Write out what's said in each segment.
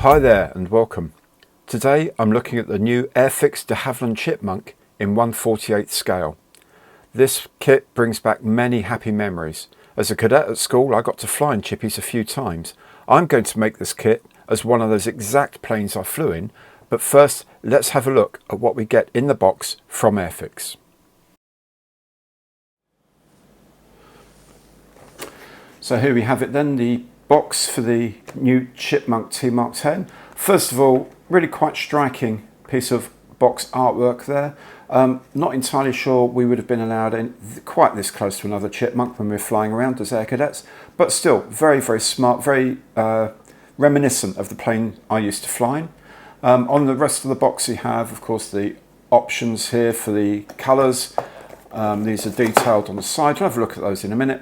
Hi there and welcome. Today I'm looking at the new Airfix Havilland Chipmunk in 1/48 scale. This kit brings back many happy memories. As a cadet at school I got to fly in chippies a few times. I'm going to make this kit as one of those exact planes I flew in, but first let's have a look at what we get in the box from Airfix. So here we have it then, the box for the new Chipmunk T Mark 10. First of all, really quite striking piece of box artwork there. Not entirely sure we would have been allowed in quite this close to another Chipmunk when we were flying around as air cadets, but still very, very smart, very reminiscent of the plane I used to fly in. On the rest of the box you have, of course, the options here for the colours. These are detailed on the side. We'll have a look at those in a minute.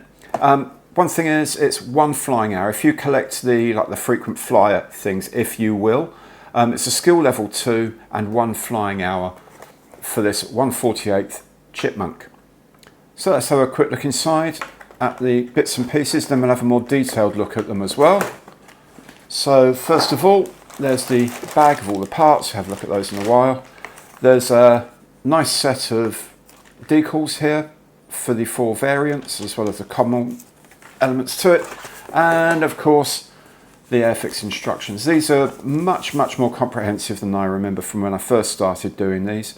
One thing is, it's one flying hour. If you collect the frequent flyer things, if you will, it's a skill level 2 and one flying hour for this 1/48 Chipmunk. So let's have a quick look inside at the bits and pieces, then we'll have a more detailed look at them as well. So first of all, there's the bag of all the parts. We'll have a look at those in a while. There's a nice set of decals here for the 4 variants, as well as the common elements to it, and of course the Airfix instructions. These are much more comprehensive than I remember from when I first started doing these.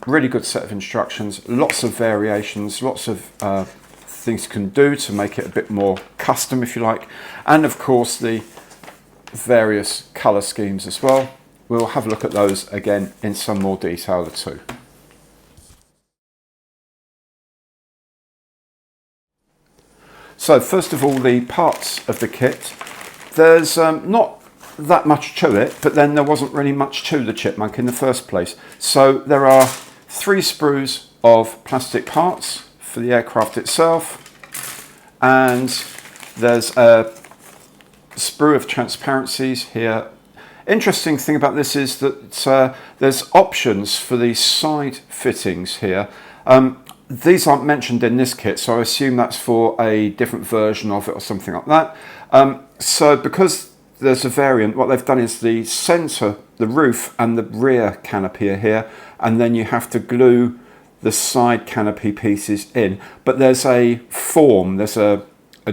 Really good set of instructions, lots of variations, lots of things you can do to make it a bit more custom if you like, and of course the various colour schemes as well. We'll have a look at those again in some more detail too. So first of all, the parts of the kit. There's not that much to it, but then there wasn't really much to the Chipmunk in the first place. So there are 3 sprues of plastic parts for the aircraft itself, and there's a sprue of transparencies here. Interesting thing about this is that there's options for the side fittings here. These aren't mentioned in this kit, so I assume that's for a different version of it or something like that. So because there's a variant, what they've done is the centre, the roof and the rear canopy are here, and then you have to glue the side canopy pieces in. But there's a form, there's a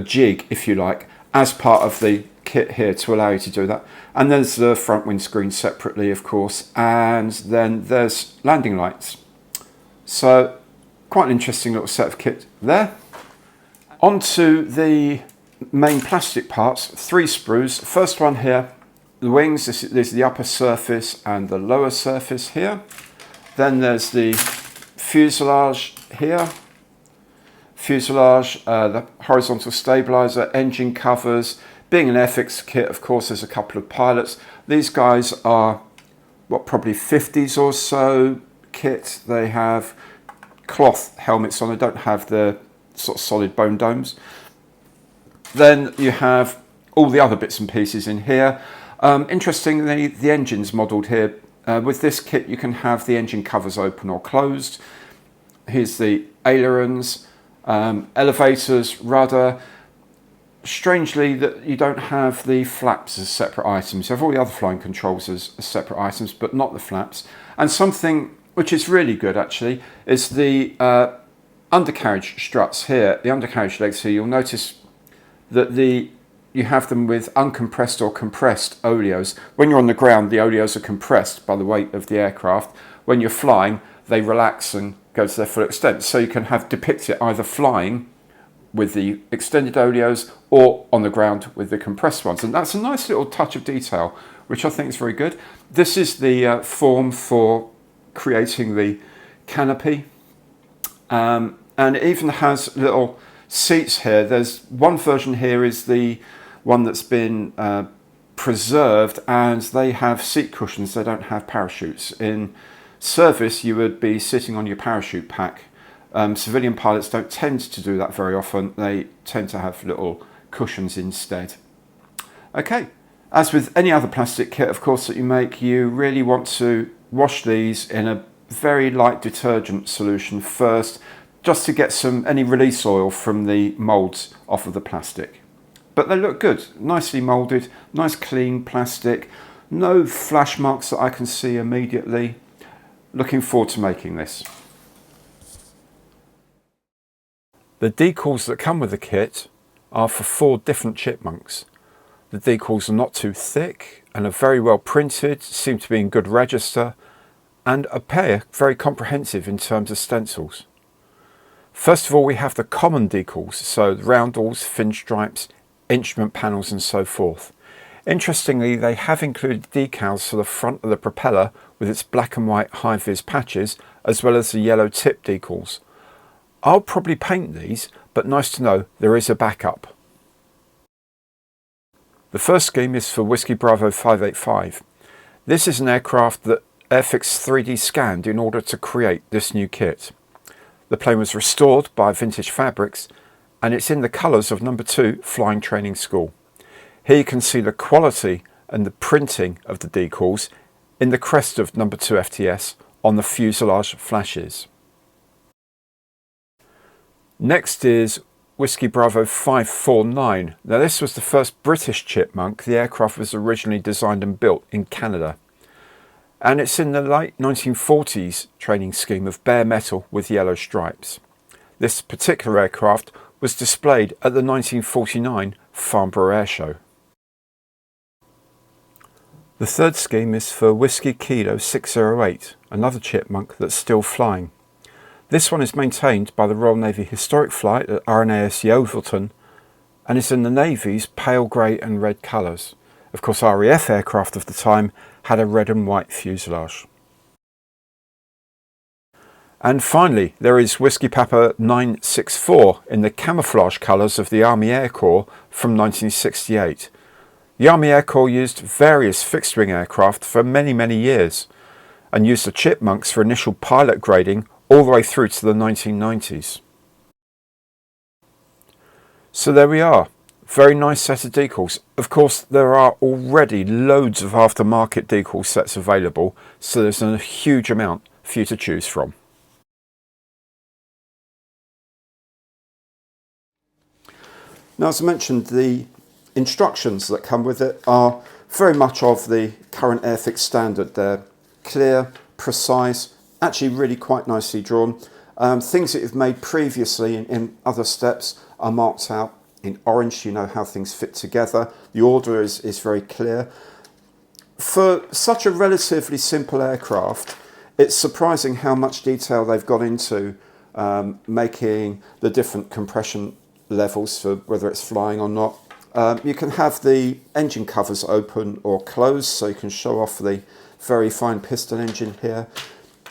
jig, if you like, as part of the kit here to allow you to do that. And there's the front windscreen separately, of course, and then there's landing lights. So quite an interesting little set of kit there. Onto the main plastic parts, 3 sprues. First one here, the wings, this is the upper surface and the lower surface here. Then there's the fuselage here. Fuselage, the horizontal stabilizer, engine covers. Being an Airfix kit, of course, there's a couple of pilots. These guys are, what, probably 50s or so kit. They have cloth helmets on, they don't have the sort of solid bone domes. Then you have all the other bits and pieces in here. Interestingly, the engine's modelled here. With this kit you can have the engine covers open or closed. Here's the ailerons, elevators, rudder. Strangely that you don't have the flaps as separate items. You have all the other flying controls as separate items, but not the flaps. And something which is really good actually is the undercarriage struts here, the undercarriage legs here. You'll notice that you have them with uncompressed or compressed oleos. When you're on the ground, the oleos are compressed by the weight of the aircraft. When you're flying, they relax and go to their full extent. So you can depict it either flying with the extended oleos or on the ground with the compressed ones. And that's a nice little touch of detail, which I think is very good. This is the form for creating the canopy, and it even has little seats here. There's one version here is the one that's been preserved, and they have seat cushions, they don't have parachutes. In service you would be sitting on your parachute pack. Civilian pilots don't tend to do that very often, they tend to have little cushions instead. Okay, as with any other plastic kit of course that you make, you really want to wash these in a very light detergent solution first, just to get any release oil from the moulds off of the plastic. But they look good, nicely moulded, nice clean plastic, No flash marks that I can see immediately. Looking forward to making this. The decals that come with the kit are for 4 different chipmunks. The decals are not too thick and are very well printed, seem to be in good register, and appear very comprehensive in terms of stencils. First of all, we have the common decals, so roundels, fin stripes, instrument panels and so forth. Interestingly, they have included decals for the front of the propeller with its black and white high-vis patches, as well as the yellow tip decals. I'll probably paint these, but nice to know there is a backup. The first scheme is for Whiskey Bravo 585. This is an aircraft that Airfix 3D scanned in order to create this new kit. The plane was restored by Vintage Fabrics, and it's in the colours of No. 2 Flying Training School. Here you can see the quality and the printing of the decals in the crest of No. 2 FTS on the fuselage flashes. Next is Whiskey Bravo 549. Now this was the first British Chipmunk. The aircraft was originally designed and built in Canada. And it's in the late 1940s training scheme of bare metal with yellow stripes. This particular aircraft was displayed at the 1949 Farnborough Air Show. The third scheme is for Whiskey Kilo 608, another Chipmunk that's still flying. This one is maintained by the Royal Navy Historic Flight at RNAS Yeovilton and is in the Navy's pale grey and red colours. Of course, RAF aircraft of the time had a red and white fuselage. And finally, there is Whiskey Papa 964 in the camouflage colours of the Army Air Corps from 1968. The Army Air Corps used various fixed-wing aircraft for many years and used the Chipmunks for initial pilot grading all the way through to the 1990s. So there we are, very nice set of decals. Of course, there are already loads of aftermarket decal sets available, so there's a huge amount for you to choose from. Now, as I mentioned, the instructions that come with it are very much of the current Airfix standard. They're clear, precise, actually really quite nicely drawn. Things that you've made previously in other steps are marked out in orange. You know how things fit together. The order is very clear. For such a relatively simple aircraft, it's surprising how much detail they've got into making the different compression levels for whether it's flying or not. You can have the engine covers open or closed, so you can show off the very fine piston engine here.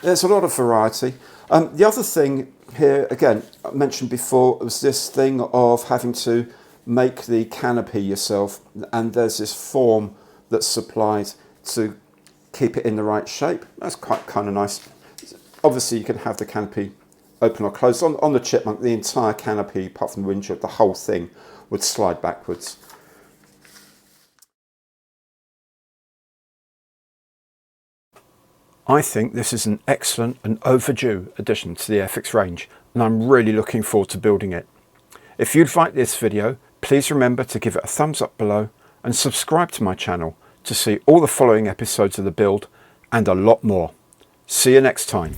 There's a lot of variety. The other thing here, again, I mentioned before, was this thing of having to make the canopy yourself, and there's this form that's supplied to keep it in the right shape. That's quite kind of nice. Obviously, you can have the canopy open or closed. On the Chipmunk, the entire canopy, apart from the windshield, the whole thing would slide backwards. I think this is an excellent and overdue addition to the Airfix range, and I'm really looking forward to building it. If you'd like this video, please remember to give it a thumbs up below and subscribe to my channel to see all the following episodes of the build and a lot more. See you next time.